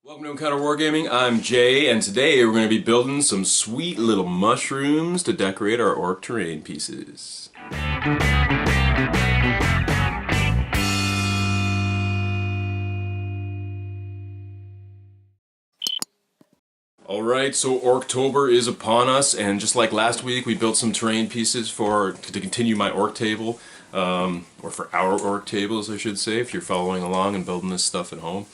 Welcome to Encounter Wargaming. I'm Jay, and today we're going to be building some sweet little mushrooms to decorate our orc terrain pieces. Alright, so Orktober is upon us, and just like last week, we built some terrain pieces to continue my orc table, or for our orc tables, I should say, if you're following along and building this stuff at home.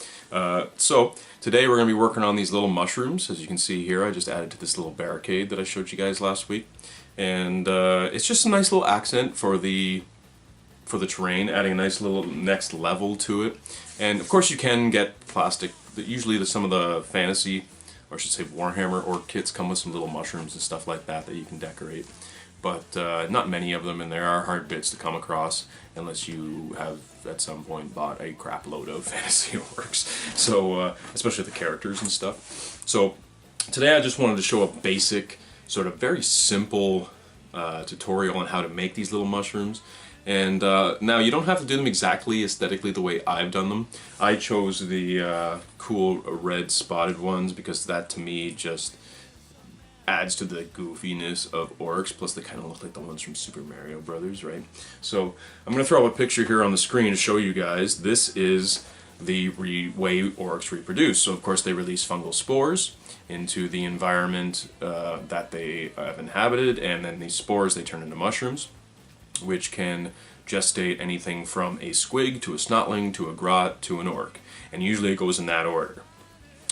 So today we're going to be working on these little mushrooms. As you can see here, I just added to this little barricade that I showed you guys last week, and it's just a nice little accent for the terrain, adding a nice little next level to it. And of course, you can get plastic. Usually, some of the fantasy, or I should say Warhammer orc kits, come with some little mushrooms and stuff like that you can decorate. But not many of them, and there are hard bits to come across unless you have at some point bought a crap load of fantasy orcs. So especially the characters and stuff. So today I just wanted to show a basic, sort of very simple tutorial on how to make these little mushrooms. And now you don't have to do them exactly aesthetically the way I've done them. I chose the cool red spotted ones because that to me just adds to the goofiness of orcs, plus they kind of look like the ones from Super Mario Brothers, right? So I'm going to throw up a picture here on the screen to show you guys. This is the way orcs reproduce. So of course they release fungal spores into the environment that they have inhabited, and then these spores they turn into mushrooms, which can gestate anything from a squig to a snotling to a grot to an orc. And usually it goes in that order.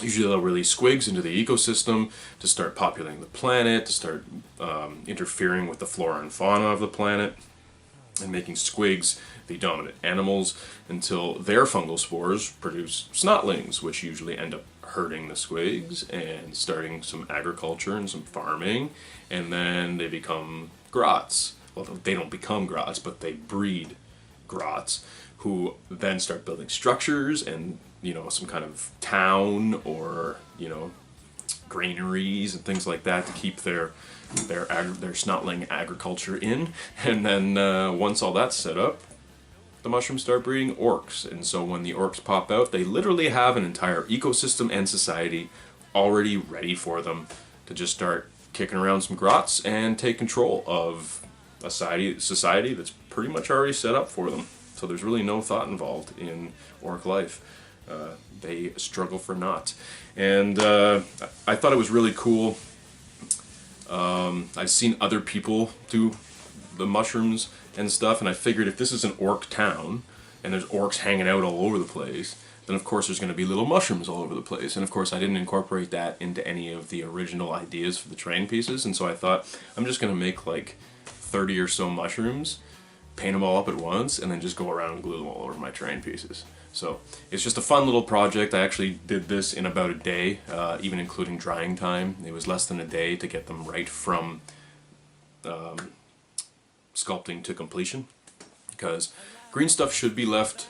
Usually they'll release squigs into the ecosystem to start populating the planet, to start interfering with the flora and fauna of the planet, and making squigs the dominant animals until their fungal spores produce snotlings, which usually end up hurting the squigs and starting some agriculture and some farming, and then they become grots. Well, they don't become grots, but they breed grots, who then start building structures and, you know, some kind of town or, you know, granaries and things like that to keep their snotling agriculture in. And then once all that's set up, the mushrooms start breeding orcs. And so when the orcs pop out, they literally have an entire ecosystem and society already ready for them to just start kicking around some grots and take control of a society that's pretty much already set up for them. So there's really no thought involved in orc life. They struggle for naught. And I thought it was really cool. I've seen other people do the mushrooms and stuff, and I figured if this is an orc town and there's orcs hanging out all over the place, then of course there's going to be little mushrooms all over the place. And of course I didn't incorporate that into any of the original ideas for the terrain pieces, and so I thought I'm just going to make like 30 or so mushrooms, paint them all up at once, and then just go around and glue them all over my terrain pieces. So it's just a fun little project. I actually did this in about a day, even including drying time. It was less than a day to get them right from sculpting to completion, because green stuff should be left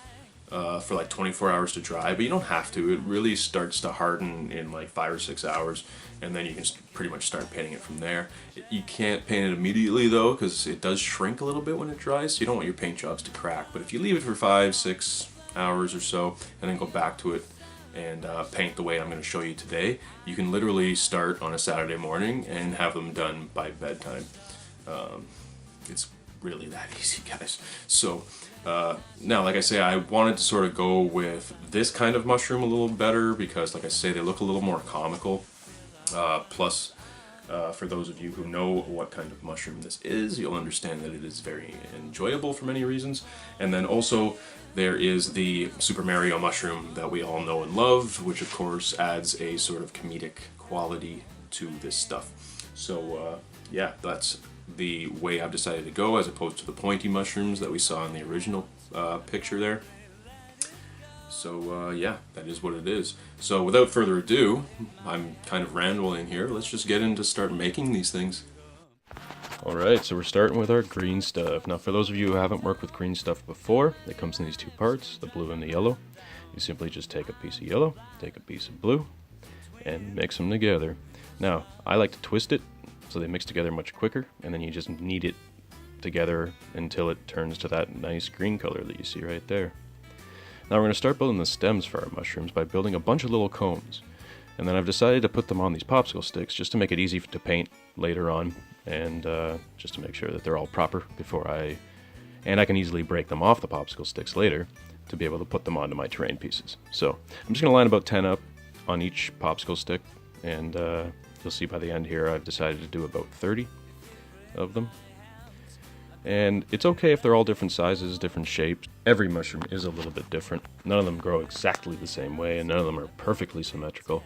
for like 24 hours to dry, but you don't have to. It really starts to harden in like 5 or 6 hours, and then you can pretty much start painting it from there. You can't paint it immediately though, because it does shrink a little bit when it dries, so you don't want your paint jobs to crack. But if you leave it for 5-6 hours or so, and then go back to it and paint the way I'm going to show you today, you can literally start on a Saturday morning and have them done by bedtime. It's really that easy, guys. So now, like I say, I wanted to sort of go with this kind of mushroom a little better because, like I say, they look a little more comical. Plus, for those of you who know what kind of mushroom this is, you'll understand that it is very enjoyable for many reasons. And then also, there is the Super Mario mushroom that we all know and love, which of course adds a sort of comedic quality to this stuff. So yeah, that's the way I've decided to go, as opposed to the pointy mushrooms that we saw in the original picture there. So yeah, that is what it is. So without further ado, I'm kind of rambling here. Let's just get into start making these things. Alright, so we're starting with our green stuff. Now for those of you who haven't worked with green stuff before, it comes in these two parts, the blue and the yellow. You simply just take a piece of yellow, take a piece of blue, and mix them together. Now, I like to twist it so they mix together much quicker, and then you just knead it together until it turns to that nice green color that you see right there. Now we're going to start building the stems for our mushrooms by building a bunch of little cones. And then I've decided to put them on these popsicle sticks just to make it easy to paint later on, and just to make sure that they're all proper and I can easily break them off the popsicle sticks later to be able to put them onto my terrain pieces. So I'm just going to line about 10 up on each popsicle stick, and you'll see by the end here I've decided to do about 30 of them. And it's okay if they're all different sizes, different shapes. Every mushroom is a little bit different. None of them grow exactly the same way, and none of them are perfectly symmetrical.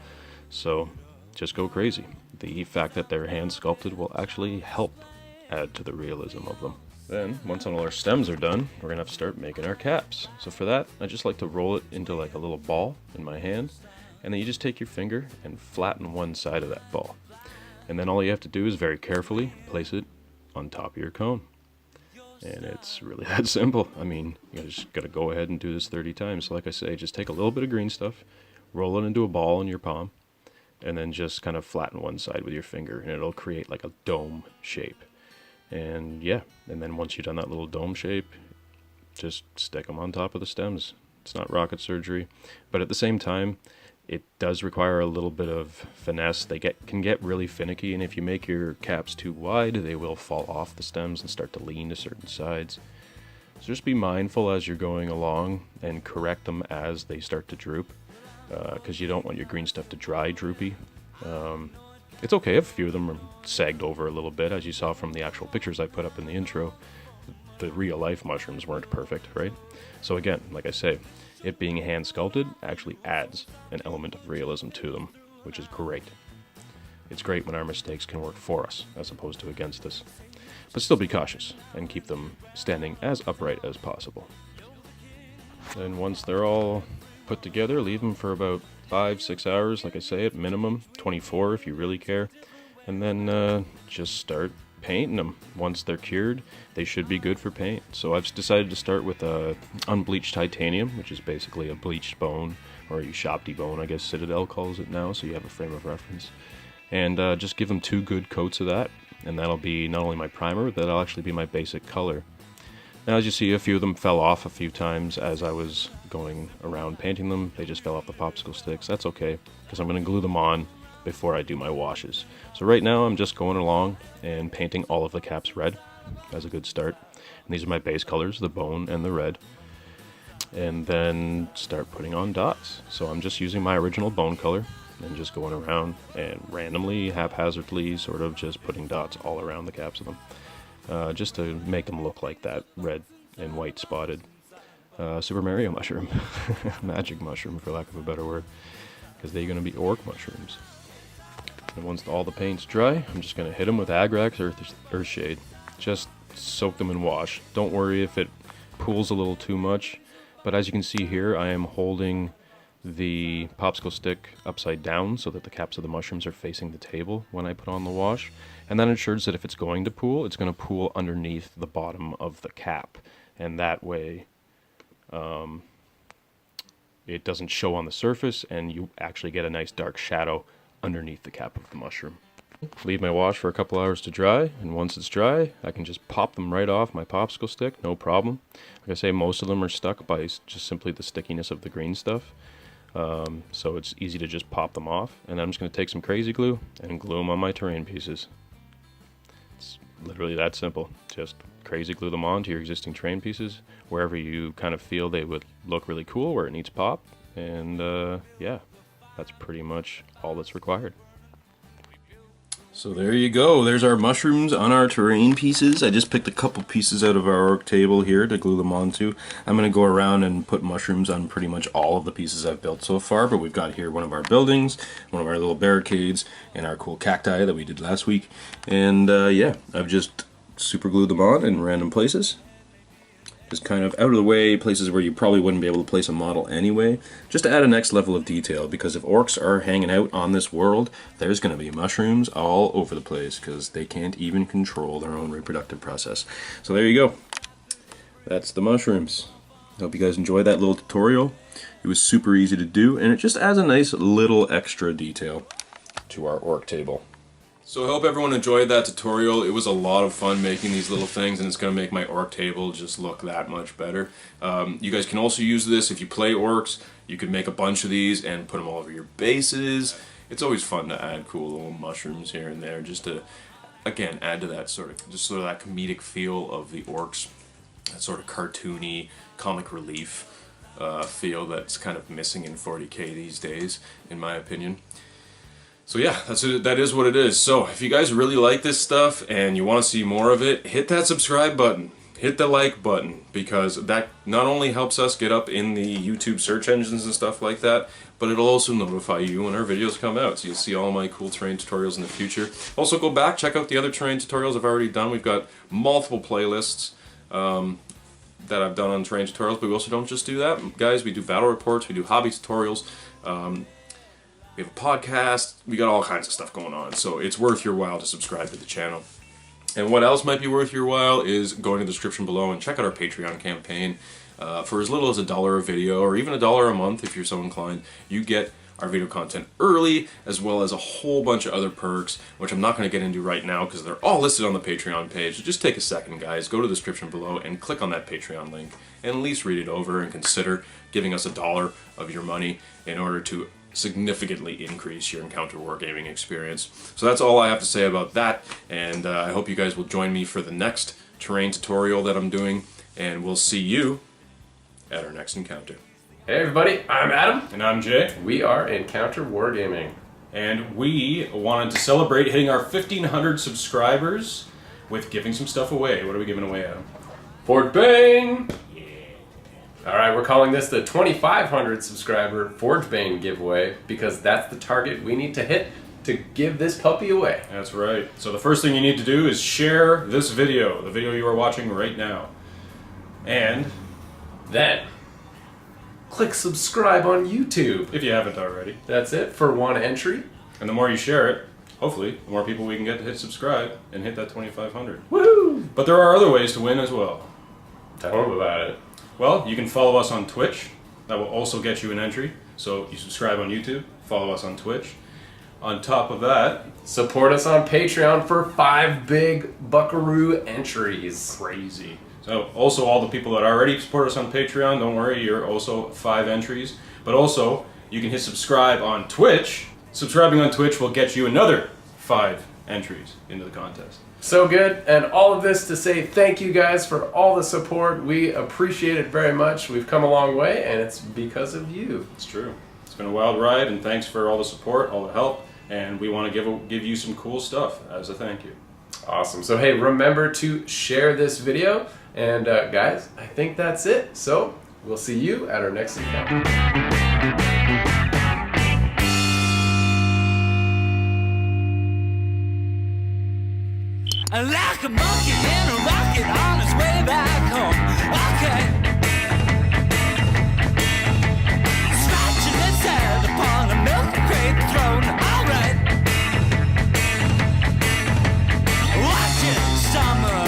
So just go crazy. The fact that they're hand sculpted will actually help add to the realism of them. Then, once all our stems are done, we're going to have to start making our caps. So for that, I just like to roll it into like a little ball in my hand, and then you just take your finger and flatten one side of that ball. And then all you have to do is very carefully place it on top of your cone. And it's really that simple. I mean, you just got to go ahead and do this 30 times. So like I say, just take a little bit of green stuff, roll it into a ball in your palm, and then just kind of flatten one side with your finger, and it'll create like a dome shape. And yeah, and then once you've done that little dome shape, just stick them on top of the stems. It's not rocket surgery, but at the same time, it does require a little bit of finesse. They can get really finicky, and if you make your caps too wide, they will fall off the stems and start to lean to certain sides. So just be mindful as you're going along and correct them as they start to droop, because you don't want your green stuff to dry droopy. It's okay if a few of them are sagged over a little bit, as you saw from the actual pictures I put up in the intro. The real life mushrooms weren't perfect, right? So again, like I say, it being hand sculpted actually adds an element of realism to them, which is great. It's great when our mistakes can work for us as opposed to against us. But still be cautious and keep them standing as upright as possible. And once they're all put together, leave them for about 5-6 hours, like I say, at minimum, 24 if you really care. And then just start painting them. Once they're cured, they should be good for paint. So I've decided to start with unbleached titanium, which is basically a bleached bone, or a Shopty bone, I guess Citadel calls it now, so you have a frame of reference. And just give them 2 good coats of that, and that'll be not only my primer, but that'll actually be my basic color. Now, as you see, a few of them fell off a few times as I was going around painting them. They just fell off the popsicle sticks. That's okay, because I'm going to glue them on before I do my washes. So right now I'm just going along and painting all of the caps red as a good start. And these are my base colors, the bone and the red. And then start putting on dots. So I'm just using my original bone color and just going around and randomly, haphazardly, sort of just putting dots all around the caps of them. Just to make them look like that red and white spotted Super Mario mushroom. Magic mushroom, for lack of a better word. Because they're going to be orc mushrooms. And once all the paint's dry, I'm just going to hit them with Agrax Earthshade. Just soak them and wash. Don't worry if it pools a little too much. But as you can see here, I am holding the popsicle stick upside down so that the caps of the mushrooms are facing the table when I put on the wash. And that ensures that if it's going to pool, it's going to pool underneath the bottom of the cap. And that way, it doesn't show on the surface, and you actually get a nice dark shadow underneath the cap of the mushroom. Leave my wash for a couple hours to dry, and once it's dry, I can just pop them right off my popsicle stick, no problem. Like I say, most of them are stuck by just simply the stickiness of the green stuff, so it's easy to just pop them off. And I'm just going to take some crazy glue and glue them on my terrain pieces. It's literally that simple. Just crazy glue them onto your existing terrain pieces, wherever you kind of feel they would look really cool, where it needs pop, and yeah. That's pretty much all that's required. So there you go. There's our mushrooms on our terrain pieces. I just picked a couple pieces out of our orc table here to glue them onto. I'm going to go around and put mushrooms on pretty much all of the pieces I've built so far, but we've got here one of our buildings, one of our little barricades, and our cool cacti that we did last week. And yeah, I've just super glued them on in random places. Just kind of out of the way, places where you probably wouldn't be able to place a model anyway, just to add a next level of detail, because if orcs are hanging out on this world, there's going to be mushrooms all over the place, because they can't even control their own reproductive process. So there you go. That's the mushrooms. Hope you guys enjoyed that little tutorial. It was super easy to do, and it just adds a nice little extra detail to our orc table. So I hope everyone enjoyed that tutorial. It was a lot of fun making these little things, and it's going to make my orc table just look that much better. You guys can also use this if you play orcs. You could make a bunch of these and put them all over your bases. It's always fun to add cool little mushrooms here and there, just to, again, add to that sort of that comedic feel of the orcs, that sort of cartoony, comic relief feel that's kind of missing in 40K these days, in my opinion. So yeah, that is what it is. So if you guys really like this stuff and you want to see more of it, hit that subscribe button, hit the like button, because that not only helps us get up in the YouTube search engines and stuff like that, but it'll also notify you when our videos come out, so you'll see all my cool terrain tutorials in the future. Also go back, check out the other terrain tutorials I've already done. We've got multiple playlists that I've done on terrain tutorials, but we also don't just do that, guys. We do battle reports, we do hobby tutorials, we have a podcast, we got all kinds of stuff going on, so it's worth your while to subscribe to the channel. And what else might be worth your while is going to the description below and check out our Patreon campaign. For as little as $1 a video, or even $1 a month if you're so inclined, you get our video content early, as well as a whole bunch of other perks, which I'm not going to get into right now because they're all listed on the Patreon page. So just take a second, guys, go to the description below and click on that Patreon link, and at least read it over and consider giving us $1 of your money in order to significantly increase your Encounter Wargaming experience. So that's all I have to say about that, and I hope you guys will join me for the next terrain tutorial that I'm doing, and we'll see you at our next encounter. Hey everybody, I'm Adam. And I'm Jay. We are Encounter Wargaming. And we wanted to celebrate hitting our 1,500 subscribers with giving some stuff away. What are we giving away, Adam? Fort Bane! Alright, we're calling this the 2,500 subscriber Forge Bane giveaway because that's the target we need to hit to give this puppy away. That's right. So the first thing you need to do is share this video, the video you are watching right now. And then click subscribe on YouTube. If you haven't already. That's it for one entry. And the more you share it, hopefully, the more people we can get to hit subscribe and hit that 2,500. Woohoo! But there are other ways to win as well. Tell them about it. Well, you can follow us on Twitch. That will also get you an entry. So you subscribe on YouTube, follow us on Twitch. On top of that, support us on Patreon for 5 big buckaroo entries. Crazy. So also all the people that already support us on Patreon, don't worry, you're also 5 entries. But also, you can hit subscribe on Twitch. Subscribing on Twitch will get you another 5 entries into the contest. So good, and all of this to say thank you guys for all the support. We appreciate it very much. We've come a long way, and it's because of you. It's true. It's been a wild ride, and thanks for all the support, all the help, and we want to give you some cool stuff as a thank you. Awesome. So hey, remember to share this video, and guys, I think that's it. So we'll see you at our next encounter. Like a monkey in a rocket on his way back home. Okay. Scratching his head upon a milk crate throne. Alright. Watching summer